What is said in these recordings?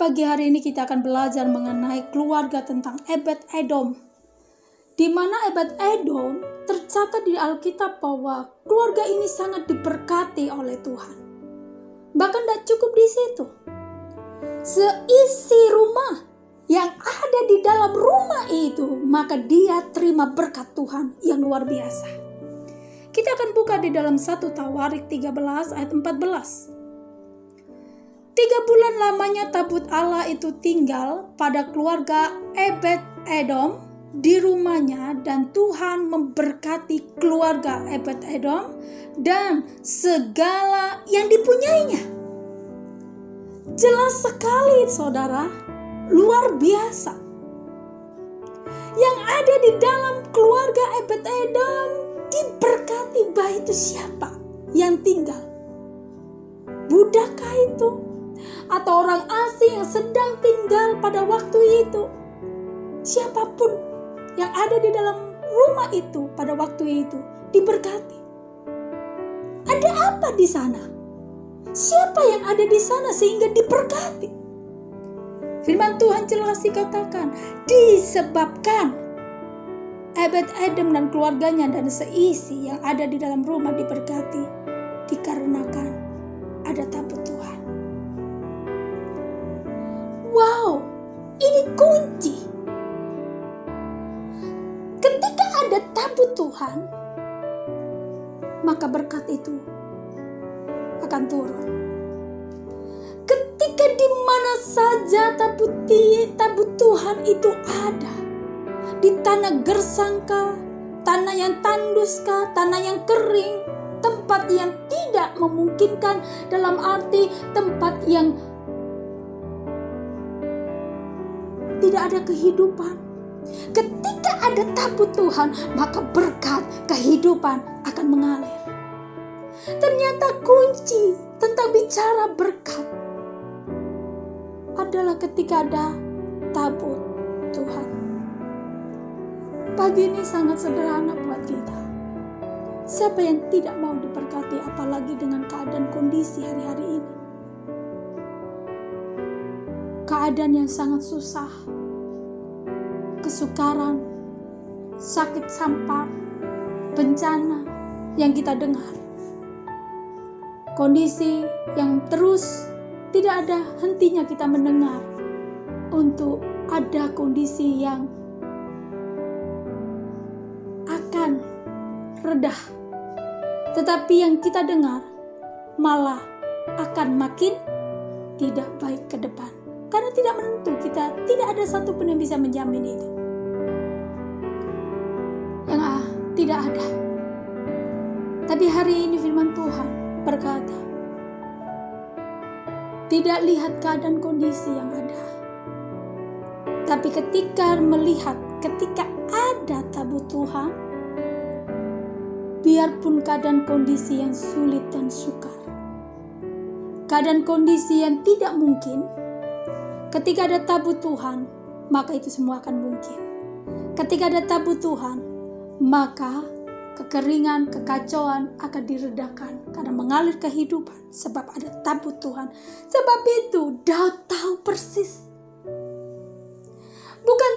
pagi hari ini kita akan belajar mengenai keluarga tentang Obed-Edom. Di mana Obed-Edom tercatat di Alkitab bahwa keluarga ini sangat diberkati oleh Tuhan. Bahkan tidak cukup di situ. Seisi rumah yang ada di dalam rumah itu, maka dia terima berkat Tuhan yang luar biasa. Kita akan buka di dalam 1 Tawarik 13 ayat 14. 3 bulan lamanya tabut Allah itu tinggal pada keluarga Obed-Edom di rumahnya, dan Tuhan memberkati keluarga Obed-Edom dan segala yang dipunyainya. Jelas sekali saudara, luar biasa. Yang ada di dalam keluarga Obed-Edom diberkati. Baik itu siapa yang tinggal? Budakkah itu? Atau orang asing yang sedang tinggal pada waktu itu? Siapapun yang ada di dalam rumah itu pada waktu itu diberkati. Ada apa di sana? Siapa yang ada di sana sehingga diberkati? Firman Tuhan jelas dikatakan, disebabkan Obed-Edom dan keluarganya dan seisi yang ada di dalam rumah diberkati, dikarenakan ada tabut Tuhan. Wow, ini kunci. Ketika ada tabut Tuhan, maka berkat itu akan turun. Ketika di mana saja tabut Tuhan itu ada, di tanah gersangkah, tanah yang tanduskah, tanah yang kering, tempat yang tidak memungkinkan, dalam arti tempat yang tidak ada kehidupan. Ketika ada tabut Tuhan, maka berkat kehidupan akan mengalir. Ternyata kunci tentang bicara berkat adalah ketika ada tabut Tuhan. Pagi ini sangat sederhana buat kita. Siapa yang tidak mau diberkati, apalagi dengan keadaan kondisi hari-hari ini? Keadaan yang sangat susah, kesukaran, sakit sampar, bencana yang kita dengar. Kondisi yang terus tidak ada hentinya kita mendengar untuk ada kondisi yang akan redah. Tetapi yang kita dengar malah akan makin tidak baik ke depan. Karena tidak menentu, kita tidak ada satupun yang bisa menjamin itu. Yang tidak ada. Tapi hari ini firman Tuhan berkata, tidak lihat keadaan kondisi yang ada, tapi ketika ada tabut Tuhan, biarpun keadaan kondisi yang sulit dan sukar, keadaan kondisi yang tidak mungkin, ketika ada tabut Tuhan, maka itu semua akan mungkin. Ketika ada tabut Tuhan, maka kekeringan, kekacauan akan diredakan karena mengalir kehidupan sebab ada tabut Tuhan. Sebab itu Daud tahu persis. Bukan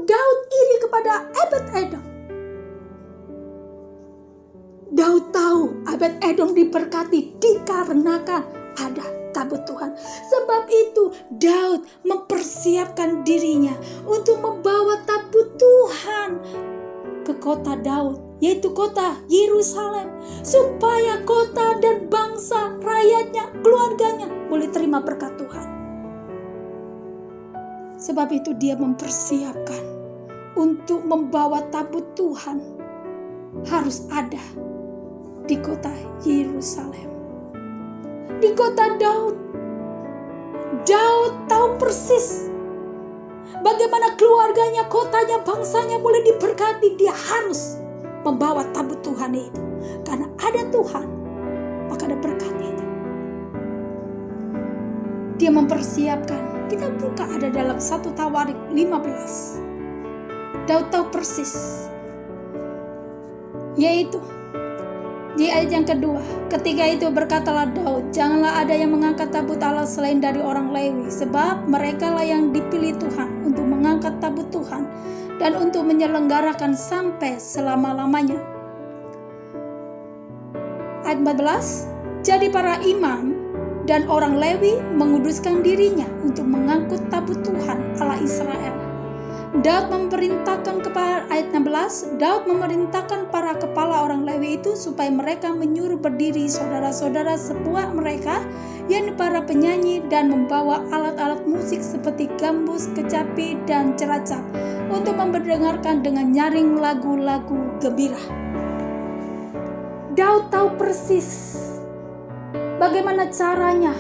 Daud iri kepada Obed-Edom. Daud tahu Obed-Edom diberkati dikarenakan ada tabut Tuhan. Sebab itu Daud mempersiapkan dirinya untuk membawa tabut Tuhan ke kota Daud, yaitu kota Yerusalem, supaya kota dan bangsa, rakyatnya, keluarganya boleh terima berkat Tuhan. Sebab itu dia mempersiapkan untuk membawa tabut Tuhan harus ada di kota Yerusalem, di kota Daud. Daud tahu persis bagaimana keluarganya, kotanya, bangsanya boleh diberkati. Dia harus membawa tabut Tuhan itu. Karena ada Tuhan, maka ada berkat itu. Dia mempersiapkan. Kita buka ada dalam 1 Tawarik 15. Daud tahu persis. Yaitu Di ayat yang kedua, ketika itu berkatalah Daud, janganlah ada yang mengangkat tabut Allah selain dari orang Lewi, sebab merekalah yang dipilih Tuhan untuk mengangkat tabut Tuhan dan untuk menyelenggarakan sampai selama-lamanya. Ayat 14, jadi para imam dan orang Lewi menguduskan dirinya untuk mengangkut tabut Tuhan Allah Israel. Daud memerintahkan kepada ayat 16, Daud memerintahkan para kepala orang Lewi itu supaya mereka menyuruh berdiri saudara-saudara sepuak mereka, yakni para penyanyi, dan membawa alat-alat musik seperti gambus, kecapi, dan ceracap untuk memperdengarkan dengan nyaring lagu-lagu gembira. Daud tahu persis bagaimana caranya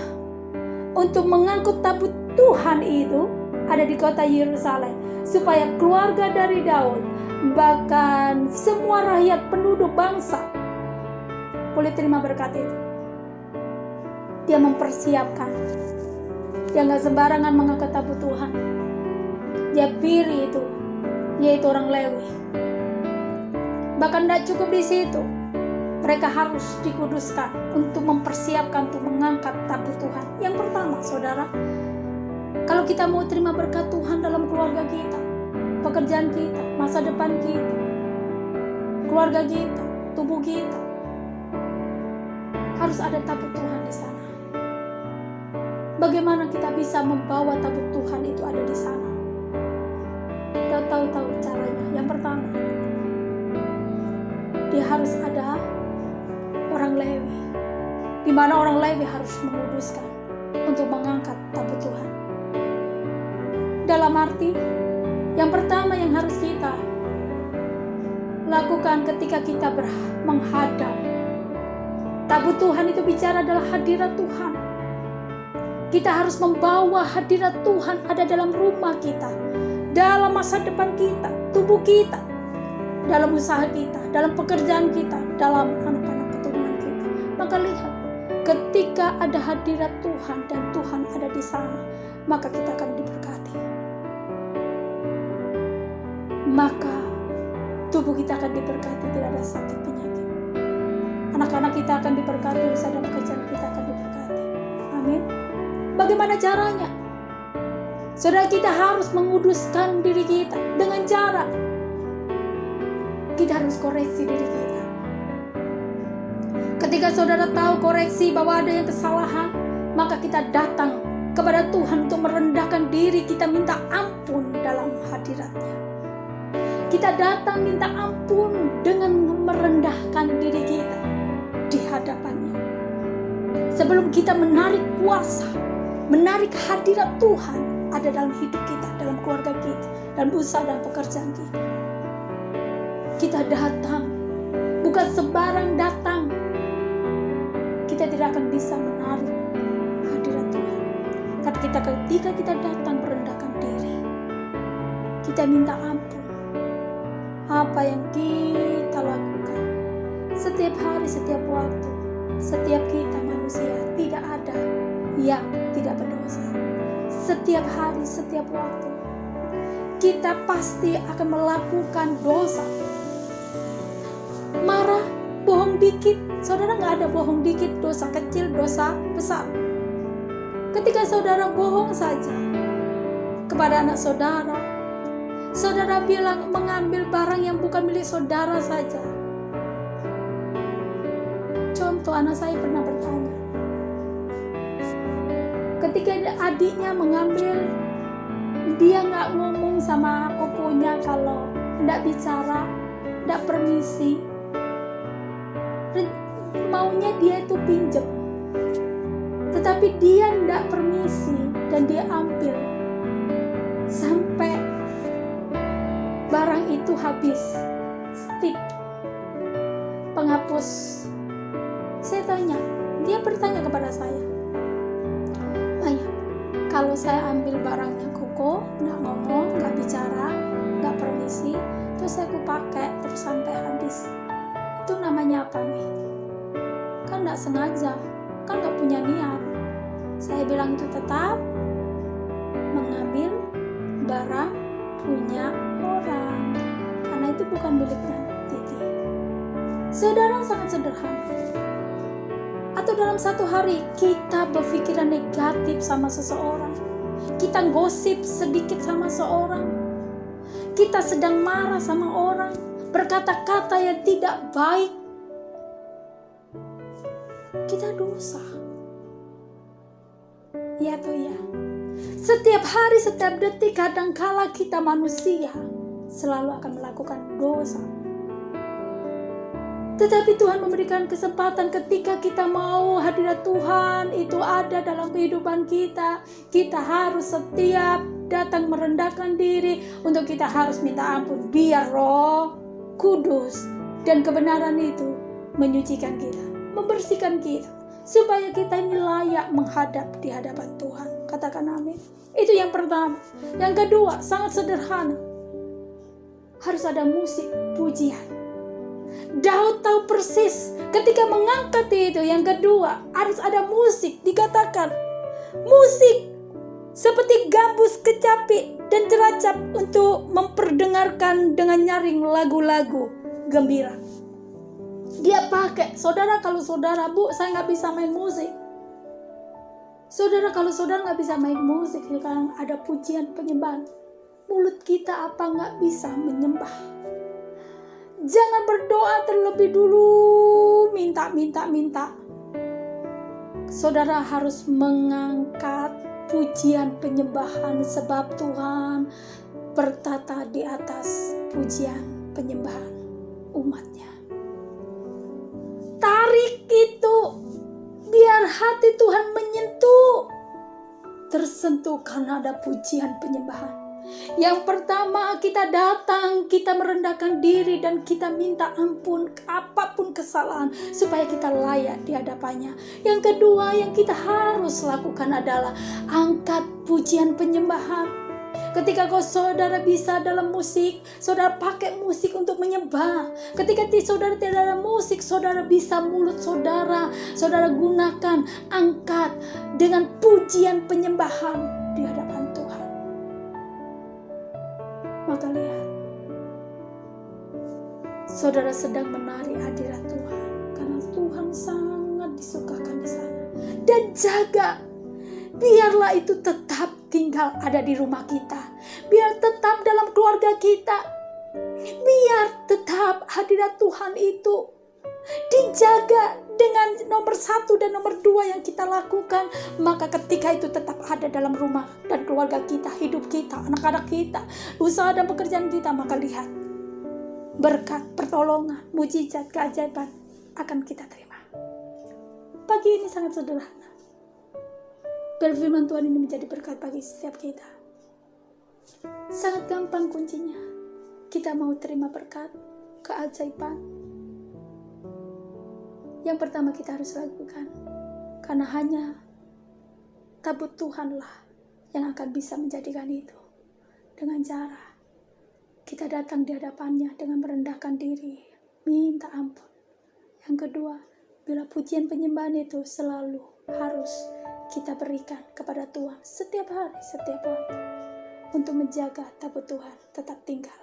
untuk mengangkut tabut Tuhan itu ada di kota Yerusalem, supaya keluarga dari Daud, bahkan semua rakyat penduduk bangsa boleh terima berkat itu. Dia mempersiapkan. Dia gak sembarangan mengangkat tabut Tuhan. Dia pilih itu, yaitu orang Lewi. Bahkan tidak cukup di situ, mereka harus dikuduskan untuk mempersiapkan untuk mengangkat tabut Tuhan. Yang pertama, saudara, kalau kita mau terima berkat Tuhan dalam keluarga kita, pekerjaan kita, masa depan kita, keluarga kita, tubuh kita, harus ada tabut Tuhan di sana. Bagaimana kita bisa membawa tabut Tuhan itu ada di sana? Kita tahu caranya. Yang pertama, dia harus ada orang Lewi, di mana orang Lewi harus menguduskan untuk mengangkat tabut Tuhan. Dalam arti, yang pertama yang harus kita lakukan ketika kita menghadap tabut Tuhan itu bicara adalah hadirat Tuhan. Kita harus membawa hadirat Tuhan ada dalam rumah kita, dalam masa depan kita, tubuh kita, dalam usaha kita, dalam pekerjaan kita, dalam anak-anak keturunan kita. Maka lihat, ketika ada hadirat Tuhan dan Tuhan ada di sana, maka kita akan diberkati. Maka tubuh kita akan diberkati, tidak ada sakit penyakit. Anak-anak kita akan diberkati, usaha dan pekerjaan kita akan diberkati. Amin. Bagaimana caranya? Saudara, kita harus menguduskan diri kita dengan cara kita harus koreksi diri kita. Ketika saudara tahu koreksi bahwa ada yang kesalahan, maka kita datang kepada Tuhan untuk merendahkan diri, kita minta ampun dalam hadirat-Nya. Kita datang minta ampun dengan merendahkan diri kita di hadapan-Nya. Sebelum kita menarik kuasa, menarik hadirat Tuhan ada dalam hidup kita, dalam keluarga kita, dalam usaha dan pekerjaan kita. Kita datang, bukan sembarang datang. Kita tidak akan bisa menarik hadirat Tuhan. Tapi ketika kita datang merendahkan diri, kita minta ampun. Apa yang kita lakukan setiap hari, setiap waktu, setiap kita manusia, tidak ada yang tidak berdosa. Setiap hari, setiap waktu, kita pasti akan melakukan dosa. Marah, bohong dikit, saudara, nggak ada bohong dikit, dosa kecil, dosa besar. Ketika saudara bohong saja kepada anak saudara, saudara bilang mengambil barang yang bukan milik saudara saja. Contoh, anak saya pernah bertanya, ketika adiknya mengambil, dia nggak ngomong sama kokonya kalau nggak bicara, nggak permisi, maunya dia itu pinjam, tetapi dia nggak permisi dan dia ambil sampai barang itu habis, stick, penghapus. Saya tanya, dia bertanya kepada saya, Ayah, kalau saya ambil barangnya Koko, nggak ngomong, nggak bicara, nggak permisi, terus saya pakai terus sampai habis, itu namanya apa nih? Kan nggak sengaja, kan nggak punya niat. Saya bilang itu tetap mengambil barang punya orang, karena itu bukan miliknya Titi. Saudara, sangat sederhana. Atau dalam satu hari kita berpikiran negatif sama seseorang, kita gosip sedikit sama seorang, kita sedang marah sama orang, berkata-kata yang tidak baik, kita dosa. Ya atau ya? Setiap hari, setiap detik, kadangkala kita manusia selalu akan melakukan dosa. Tetapi Tuhan memberikan kesempatan ketika kita mau hadirat Tuhan itu ada dalam kehidupan kita. Kita harus setiap datang merendahkan diri untuk kita harus minta ampun. Biar Roh Kudus dan kebenaran itu menyucikan kita, membersihkan kita, supaya kita ini layak menghadap di hadapan Tuhan. Katakan amin. Itu yang pertama. Yang kedua, sangat sederhana. Harus ada musik pujian. Daud tahu persis ketika mengangkat itu. Yang kedua, harus ada musik. Dikatakan musik seperti gambus kecapi dan ceracap untuk memperdengarkan dengan nyaring lagu-lagu gembira. Dia pakai, saudara, kalau saudara, Bu, saya nggak bisa main musik. Saudara, kalau saudara nggak bisa main musik, sekarang ada pujian penyembahan. Mulut kita apa nggak bisa menyembah? Jangan berdoa terlebih dulu, minta. Saudara harus mengangkat pujian penyembahan, sebab Tuhan bertata di atas pujian penyembahan umatnya. Tarik itu, biar hati Tuhan menyentuh, tersentuh karena ada pujian penyembahan. Yang pertama, kita datang, kita merendahkan diri dan kita minta ampun apapun kesalahan supaya kita layak di hadapannya. Yang kedua yang kita harus lakukan adalah angkat pujian penyembahan. Ketika saudara bisa dalam musik, saudara pakai musik untuk menyembah. Ketika saudara tidak ada musik, saudara bisa mulut saudara gunakan, angkat dengan pujian penyembahan di hadapan Tuhan. Maka lihat, saudara sedang menari hadirat Tuhan, karena Tuhan sangat disukakan di sana. Dan jaga, biarlah itu tetap tinggal ada di rumah kita, biar tetap dalam keluarga kita, biar tetap hadirat Tuhan itu dijaga dengan nomor 1 dan nomor 2 yang kita lakukan. Maka ketika itu tetap ada dalam rumah dan keluarga kita, hidup kita, anak-anak kita, usaha dan pekerjaan kita, maka lihat, berkat, pertolongan, mujizat, keajaiban akan kita terima. Pagi ini sangat sederhana. Berfirman Tuhan ini menjadi berkat bagi setiap kita. Sangat gampang kuncinya. Kita mau terima berkat, keajaiban. Yang pertama kita harus lakukan, karena hanya tabut Tuhanlah yang akan bisa menjadikan itu. Dengan cara kita datang di hadapannya dengan merendahkan diri, minta ampun. Yang kedua, bila pujian penyembahan itu selalu harus kita berikan kepada Tuhan setiap hari, setiap waktu, untuk menjaga tabut Tuhan tetap tinggal.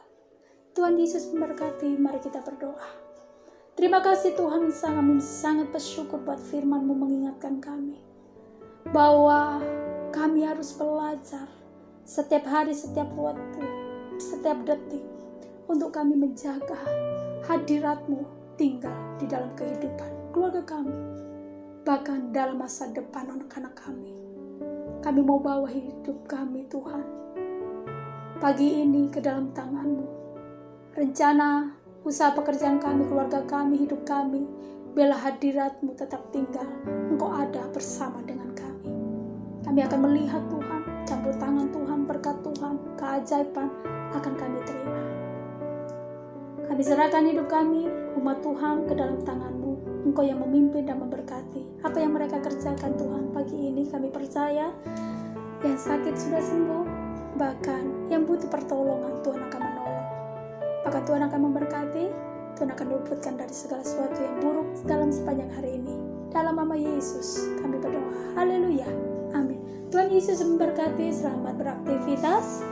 Tuhan Yesus memberkati. Mari kita berdoa. Terima kasih Tuhan, sangat bersyukur buat firman-Mu mengingatkan kami bahwa kami harus belajar setiap hari, setiap waktu, setiap detik untuk kami menjaga hadirat-Mu tinggal di dalam kehidupan keluarga kami, bahkan dalam masa depan anak-anak kami. Kami mau bawa hidup kami Tuhan pagi ini ke dalam tangan-Mu. Rencana usaha pekerjaan kami, keluarga kami, hidup kami, biarlah hadirat-Mu tetap tinggal. Engkau ada bersama dengan kami. Kami akan melihat Tuhan, campur tangan Tuhan, berkat Tuhan, keajaiban akan kami terima. Kami serahkan hidup kami, umat Tuhan, ke dalam tangan-Mu. Engkau yang memimpin dan memberkati. Apa yang mereka kerjakan Tuhan pagi ini, kami percaya yang sakit sudah sembuh, bahkan yang butuh pertolongan Tuhan akan menolong. Maka Tuhan akan memberkati, Tuhan akan luputkan dari segala sesuatu yang buruk dalam sepanjang hari ini. Dalam nama Yesus kami berdoa. Haleluya. Amin. Tuhan Yesus memberkati. Selamat beraktivitas.